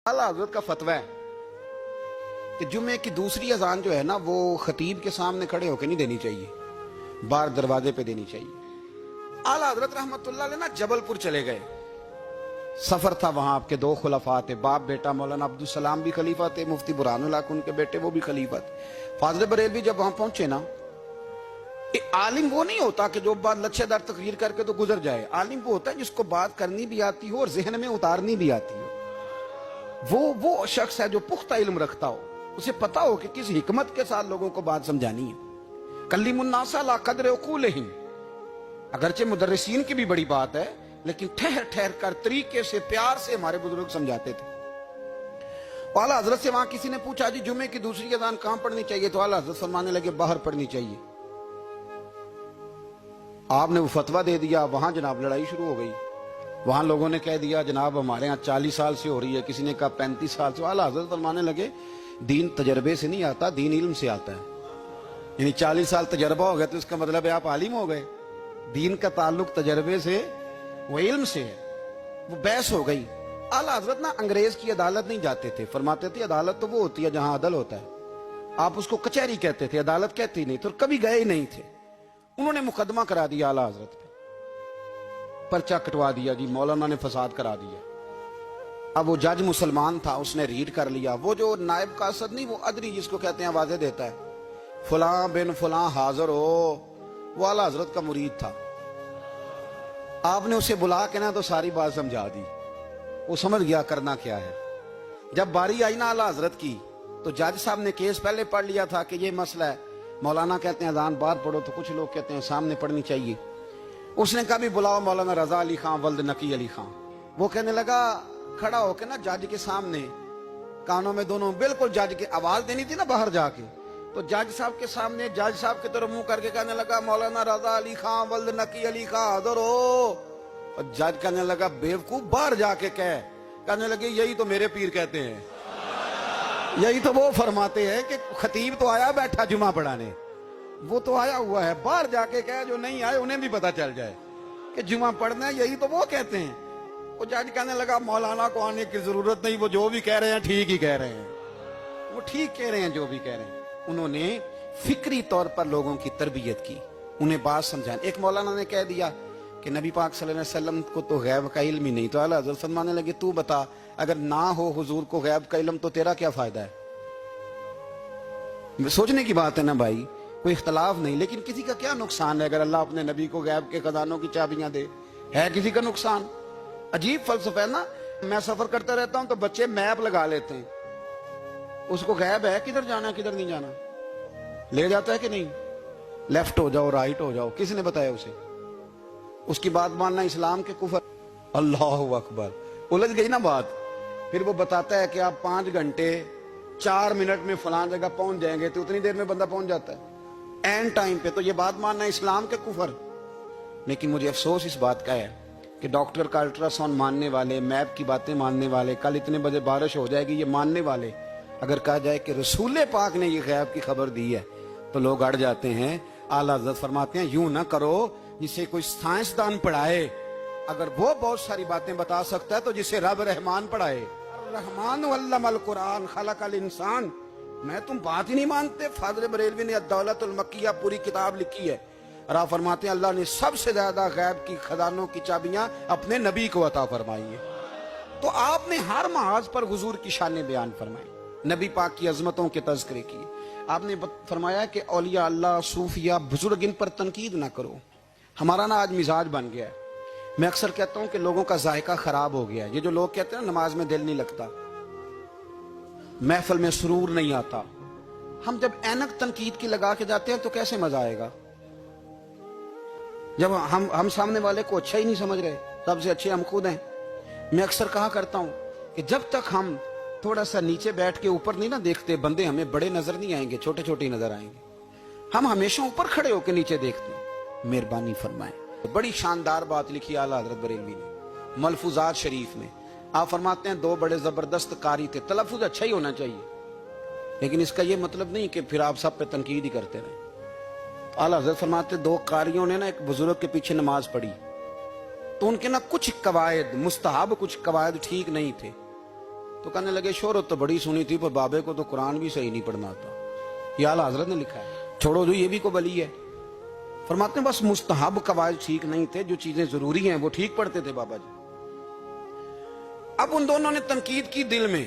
आला हजरत का फतवा है कि जुम्मे की दूसरी अजान जो है ना वो खतीब के सामने खड़े होकर नहीं देनी चाहिए, बाहर दरवाजे पे देनी चाहिए। आला हजरत रहमतुल्लाह अलैह ना जबलपुर चले गए, सफर था, वहां आपके दो खुलफा थे, बाप बेटा मौलाना अब्दुल सलाम भी खलीफा थे, मुफ्ती बुरहानुल हक उनके बेटे वो भी खलीफा थे। फाजल बरेलवी जब वहां पहुंचे ना, आलिम वो नहीं होता कि जो बात लच्छेदार तकरीर करके तो गुजर जाए। आलिम वो होता है जिसको बात करनी भी आती हो और जहन में उतारनी भी आती हो। वो शख्स है जो पुख्ता इल्म रखता हो, उसे पता हो कि किस हिकमत के साथ लोगों को बात समझानी है। कल्लिमुन्नासा ला कदर उकूलिहिम, अगरचे मुदर्रिसीन की भी बड़ी बात है, लेकिन ठहर ठहर कर तरीके से प्यार से हमारे बुजुर्ग समझाते थे। आला हजरत से वहां किसी ने पूछा जी जुम्मे की दूसरी अजान कहां पढ़नी चाहिए, तो आला हजरत फरमाने लगे बाहर पढ़नी चाहिए। आपने वो फतवा दे दिया, वहां जनाब लड़ाई शुरू हो गई। वहां लोगों ने कह दिया जनाब हमारे यहाँ 40 साल से हो रही है, किसी ने कहा 35 साल से। आला हजरत फरमाने लगे दीन तजर्बे से नहीं आता, दीन इल्म से आता है। यानी 40 साल तजर्बा हो गया तो इसका मतलब है आप आलिम हो गए। दीन का ताल्लुक तजर्बे से वो इल्म से है। वो बहस हो गई। आला हजरत ना अंग्रेज की अदालत नहीं जाते थे, फरमाते थे अदालत तो वो होती है जहां अदल होता है, आप उसको कचहरी कहते थे, अदालत कहती नहीं। तो कभी गए ही नहीं थे। उन्होंने मुकदमा करा दिया आला हजरत पे, पर्चा कटवा दिया जी, मौलाना ने फसाद करा दिया। अब वो जज मुसलमान था, उसने रीड कर लिया। वो जो नायब कासद नहीं, वो अदरी जिसको कहते हैं आवाजें देता है, फलां बिन फलां हाजिर हो, वो आला हजरत का मुरीद था। आपने उसे बुला के ना तो सारी बात समझा दी, वो समझ गया करना क्या है। जब बारी आई ना आला हजरत की, तो जज साहब ने केस पहले पढ़ लिया था कि ये मसला है। मौलाना कहते हैं अजान बाहर पढ़ो, तो कुछ लोग कहते हैं सामने पढ़नी चाहिए। उसने कहा भी बुलाओ मौलाना रजा अली खां वल्द नकी अली खां। वो कहने लगा खड़ा होकर ना जज के सामने, कानों में दोनों बिल्कुल जज के आवाज देनी थी ना बाहर जाके, तो जज साहब के सामने जज साहब की तरफ मुंह करके कहने लगा मौलाना रजा अली खां वल्द नकी अली खां हाजिर हो। और जज कहने लगा बेवकूफ बाहर जाके कह। कहने लगे यही तो मेरे पीर कहते हैं, यही तो वो फरमाते हैं कि खतीब तो आया बैठा जुमा पढ़ाने, वो तो आया हुआ है, बाहर जाके कहे जो नहीं आए उन्हें भी पता चल जाए कि जुमा पढ़ना है, यही तो वो कहते हैं। वो जज कहने लगा मौलाना को आने की जरूरत नहीं, वो जो भी कह रहे हैं ठीक ही कह रहे हैं, वो ठीक कह रहे हैं जो भी कह रहे हैं। उन्होंने फिक्री तौर पर लोगों की तरबियत की, उन्हें बात समझाने। एक मौलाना ने कह दिया कि नबी पाक सल्लल्लाहु अलैहि वसल्लम को तो गैब का इल्म ही नहीं, तो आला हज़रत फरमाने लगे तू बता अगर ना हो हुजूर को गैब का इल्म तो तेरा क्या फायदा है। सोचने की बात है ना भाई, कोई इख्तलाफ नहीं, लेकिन किसी का क्या नुकसान है अगर अल्लाह अपने नबी को गैब के खजानों की चाबियां दे, है किसी का नुकसान। अजीब फलसफा है ना। मैं सफर करता रहता हूं तो बच्चे मैप लगा लेते हैं, उसको गैब है किधर जाना किधर नहीं जाना, ले जाता है कि नहीं, लेफ्ट हो जाओ राइट हो जाओ, किसने बताया उसे। उसकी बात मानना इस्लाम के कुफर। अल्लाहु अकबर, उलझ गई ना बात। फिर वो बताता है कि आप 5 घंटे 4 मिनट में फलां जगह पहुंच जाएंगे, तो उतनी देर में बंदा पहुंच जाता है एंड टाइम पे। तो ये बात मानना इस्लाम के कुफर। लेकिन मुझे अफसोस इस बात का है कि डॉक्टर का अल्ट्रासाउंड मानने वाले, मैप की बातें मानने वाले, कल इतने बजे बारिश हो जाएगी ये मानने वाले, अगर कहा जाए कि रसूल पाक ने ये गैब की खबर दी है तो लोग अड़ जाते हैं। आला हज़रत फरमाते हैं यूं ना करो जिसे कोई साइंसदान पढ़ाए, अगर वो बहुत सारी बातें बता सकता है तो जिसे रब रहमान पढ़ाए। रहमान अल्लमल कुरान खलकल इंसान। मैं तुम बात ही नहीं मानते। फाज़ल बरेलवी ने अद-दौलतुल मक्किया पूरी किताब लिखी है, और आप फरमाते हैं अल्लाह ने सबसे ज्यादा गैब की खजानों की चाबियां अपने नबी को अता फरमाई है। तो आपने हर महाज पर हुजूर की शान बयान फरमाई, नबी पाक की अजमतों के तज़किरे किए। आपने फरमाया कि औलिया अल्लाह सूफिया बुजुर्ग इन पर तनकीद ना करो। हमारा ना आज मिजाज बन गया है, मैं अक्सर कहता हूं कि लोगों का जायका खराब हो गया है। ये जो लोग कहते हैं ना नमाज में दिल नहीं लगता, महफिल में सुरूर नहीं आता, हम जब ऐनक तनकीद की लगा के जाते हैं तो कैसे मजा आएगा। जब हम सामने वाले को अच्छा ही नहीं समझ रहे, सबसे अच्छे हम खुद हैं। मैं अक्सर कहा करता हूं कि जब तक हम थोड़ा सा नीचे बैठ के ऊपर नहीं ना देखते, बंदे हमें बड़े नजर नहीं आएंगे, छोटे छोटे नजर आएंगे। हम हमेशा ऊपर खड़े होकर नीचे देखते हैं। मेहरबानी फरमाए। बड़ी शानदार बात लिखी आला हज़रत बरेलवी ने मलफूजात शरीफ में। आप फरमाते हैं 2 बड़े जबरदस्त कारी थे। तलफ़ुज़ अच्छा ही होना चाहिए, लेकिन इसका यह मतलब नहीं कि फिर आप सब पे तनकीद ही करते रहे। आला हज़रत फरमाते 2 कारियों ने ना एक बुजुर्ग के पीछे नमाज पढ़ी, तो उनके ना कुछ कवायद मुस्तहब, कुछ कवायद ठीक नहीं थे। تو کہنے لگے شہرت تو بڑی سنی تھی پر بابے کو تو قرآن بھی صحیح نہیں پڑھنا آتا. یہ اعلیٰ حضرت نے لکھا ہے. چھوڑو جو یہ بھی کو بلی ہے. فرماتے ہیں بس مستحب قواعد ٹھیک نہیں تھے, جو چیزیں ضروری ہیں وہ ٹھیک پڑھتے تھے بابا جی. اب ان دونوں نے تنقید کی دل میں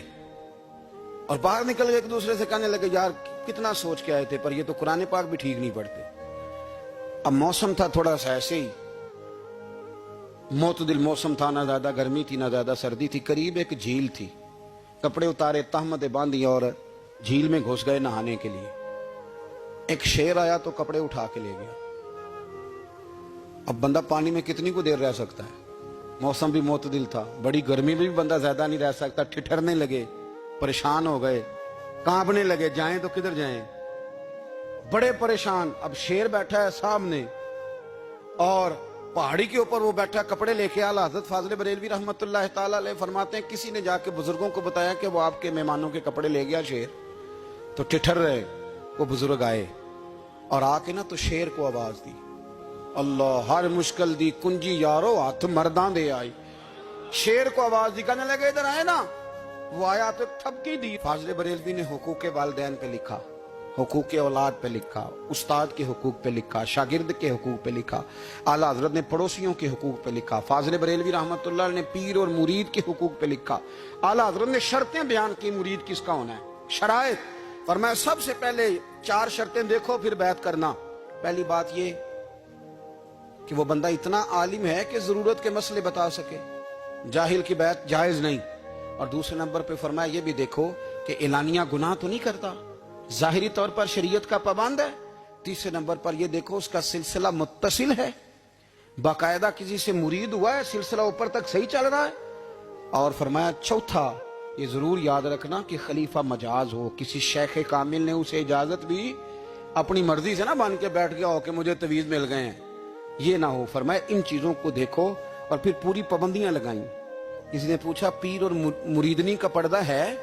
اور باہر نکل گئے ایک دوسرے سے کہنے لگے یار کتنا سوچ کے آئے تھے پر یہ تو قرآن پاک بھی ٹھیک نہیں پڑھتے. اب موسم تھا تھوڑا سا ایسے ہی معتدل موسم تھا, نہ زیادہ گرمی تھی نہ زیادہ سردی تھی. قریب ایک جھیل تھی. کپڑے اتارے, تہمتیں باندھی اور جھیل میں گھس گئے نہانے کے لیے. ایک شیر آیا تو کپڑے اٹھا کے لے گیا. اب بندہ پانی میں کتنی کو دیر رہ سکتا ہے؟ موسم بھی معتدل تھا, بڑی گرمی میں بھی بندہ زیادہ نہیں رہ سکتا. ٹھٹھرنے لگے, پریشان ہو گئے, کانپنے لگے, جائیں تو کدھر جائیں, بڑے پریشان. اب شیر بیٹھا ہے سامنے اور پہاڑی کے اوپر وہ بیٹھا کپڑے لے کے. اعلیٰ حضرت فاضل بریلوی رحمت اللہ تعالی علیہ فرماتے ہیں کسی نے جا کے بزرگوں کو بتایا کہ وہ آپ کے مہمانوں کے کپڑے لے گیا شیر. تو ٹھٹھر رہے. وہ بزرگ آئے اور آ کے نا تو شیر کو آواز دی, اللہ ہر مشکل دی کنجی یارو ہاتھ مرداں دے آئی. شیر کو آواز دی, کہنے لگے ادھر آئے نا. وہ آیا تو تھپکی دی. فاضل بریلوی نے حقوق والدین پہ لکھا, حقوق اولاد پہ لکھا, استاد کے حقوق پہ لکھا, شاگرد کے حقوق پہ لکھا. اعلیٰ حضرت نے پڑوسیوں کے حقوق پہ لکھا. فاضل بریلوی رحمت اللہ نے پیر اور مرید کے حقوق پہ لکھا. اعلیٰ حضرت نے شرطیں بیان کی مرید کس کا ہونا ہے, شرائط. فرمایا سب سے پہلے 4 شرطیں دیکھو پھر بیعت کرنا. پہلی بات یہ کہ وہ بندہ اتنا عالم ہے کہ ضرورت کے مسئلے بتا سکے, جاہل کی بیعت جائز نہیں. اور دوسرے نمبر پہ فرمایا یہ بھی دیکھو کہ اعلانیہ گناہ تو نہیں کرتا, ظاہری طور پر شریعت کا پابند ہے. تیسرے نمبر پر یہ دیکھو اس کا سلسلہ متصل ہے, باقاعدہ کسی سے مرید ہوا ہے, سلسلہ اوپر تک صحیح چل رہا ہے. اور فرمایا چوتھا یہ ضرور یاد رکھنا کہ خلیفہ مجاز ہو, کسی شیخ کامل نے اسے اجازت بھی اپنی مرضی سے نہ مان کے بیٹھ گیا ہو کہ مجھے تویز مل گئے ہیں, یہ نہ ہو. فرمایا ان چیزوں کو دیکھو اور پھر پوری پابندیاں لگائیں. کسی نے پوچھا پیر اور مریدنی کا پردہ ہے؟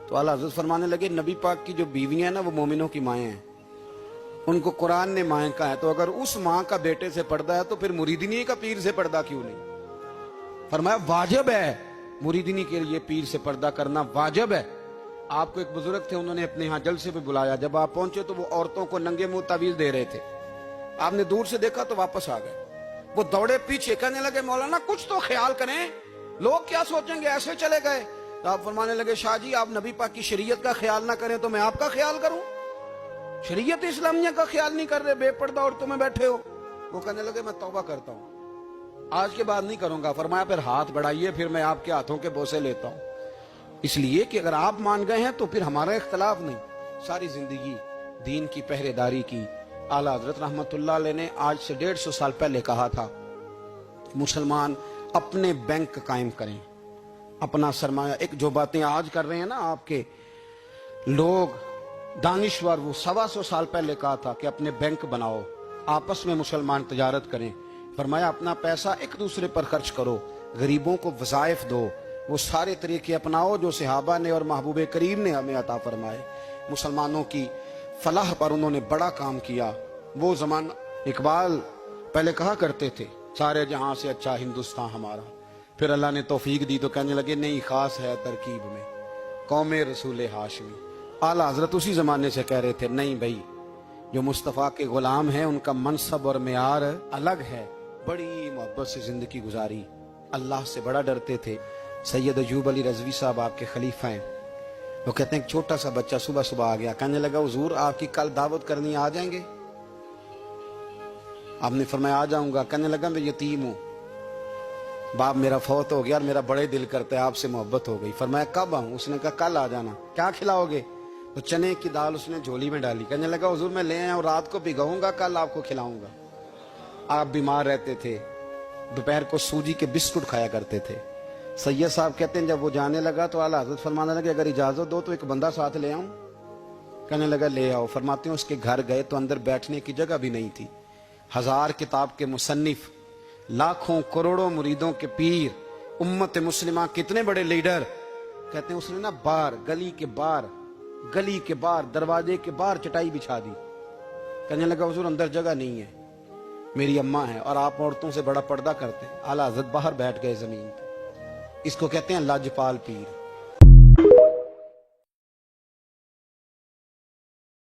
تو اعلیٰ حضرت فرمانے لگے نبی پاک کی جو بیویاں ہیں نا وہ مومنوں کی مائیں ہیں, ان کو قرآن نے مائیں کہا ہے. تو اگر اس ماں کا بیٹے سے پردہ ہے تو پھر مریدنی کا پیر سے پردہ کیوں نہیں؟ فرمایا واجب ہے مریدنی کے لیے پیر سے پردہ کرنا, واجب ہے. آپ کو ایک بزرگ تھے, انہوں نے اپنے ہاں جلسے پہ بلایا. جب آپ پہنچے تو وہ عورتوں کو ننگے منہ تعویذ دے رہے تھے. آپ نے دور سے دیکھا تو واپس آ گئے. وہ دوڑے پیچھے, کہنے لگے مولانا کچھ تو خیال کریں, لوگ کیا سوچیں گے, ایسے چلے گئے. تو آپ فرمانے لگے شاہ جی آپ نبی پاک کی شریعت کا خیال نہ کریں تو میں آپ کا خیال کروں؟ شریعت اسلامیہ کا خیال نہیں کر رہے, بے پردہ عورتوں میں بیٹھے ہو. وہ کہنے لگے میں توبہ کرتا ہوں, آج کے بعد نہیں کروں گا. فرمایا پھر ہاتھ بڑھائیے, پھر میں آپ کے ہاتھوں کے بوسے لیتا ہوں. اس لیے کہ اگر آپ مان گئے ہیں تو پھر ہمارا اختلاف نہیں. ساری زندگی دین کی پہرے داری کی. اعلیٰ حضرت رحمت اللہ علیہ نے آج سے 150 سال پہلے کہا تھا مسلمان اپنے بینک قائم کریں, اپنا سرمایہ. ایک جو باتیں آج کر رہے ہیں نا آپ کے لوگ دانشور, وہ 125 سال پہلے کہا تھا کہ اپنے بینک بناؤ, آپس میں مسلمان تجارت کریں. فرمایا اپنا پیسہ ایک دوسرے پر خرچ کرو, غریبوں کو وظائف دو, وہ سارے طریقے اپناؤ جو صحابہ نے اور محبوب کریم نے ہمیں عطا فرمائے. مسلمانوں کی فلاح پر انہوں نے بڑا کام کیا. وہ زمانہ اقبال پہلے کہا کرتے تھے سارے جہاں سے اچھا ہندوستان ہمارا. پھر اللہ نے توفیق دی تو کہنے لگے نہیں خاص ہے ترکیب میں قوم رسول ہاشمی. اعلیٰ حضرت اسی زمانے سے کہہ رہے تھے نہیں بھائی جو مصطفیٰ کے غلام ہیں ان کا منصب اور معیار الگ ہے. بڑی محبت سے زندگی گزاری, اللہ سے بڑا ڈرتے تھے. سید ایوب علی رضوی صاحب آپ کے خلیفہ ہیں. وہ کہتے ہیں ایک چھوٹا سا بچہ صبح صبح آ گیا, کہنے لگا حضور آپ کی کل دعوت کرنی آ جائیں گے؟ آپ نے فرمایا آ جاؤں گا. کہنے لگا میں یتیم ہوں, باپ میرا فوت ہو گیا اور میرا بڑے دل کرتا ہے آپ سے محبت ہو گئی. فرمایا کب آؤں؟ اس نے کہا کل آ جانا. کیا کھلاؤ گے؟ تو چنے کی دال اس نے جھولی میں ڈالی. کہنے لگا حضور میں لے آیا اور رات کو بھگاؤں گا, کل آپ کو کھلاؤں گا. آپ بیمار رہتے تھے, دوپہر کو سوجی کے بسکٹ کھایا کرتے تھے. سید صاحب کہتے ہیں جب وہ جانے لگا تو اعلیٰ حضرت فرمانے لگے اگر اجازت دو تو ایک بندہ ساتھ لے آؤں. کہنے لگا لے آؤ. فرماتے ہیں اس کے گھر گئے تو اندر بیٹھنے کی جگہ بھی نہیں تھی. 1000 کتاب کے مصنف, لاکھوں کروڑوں مریدوں کے پیر, امت مسلمہ کتنے بڑے لیڈر. کہتے ہیں اس نے نا باہر گلی کے باہر دروازے کے باہر چٹائی بچھا دی. کہنے لگا حضور اندر جگہ نہیں ہے, میری اماں ہے اور آپ عورتوں سے بڑا پردہ کرتے ہیں. اعلیٰ حضرت باہر بیٹھ گئے زمین پہ. اس کو کہتے ہیں لاجپال پیر.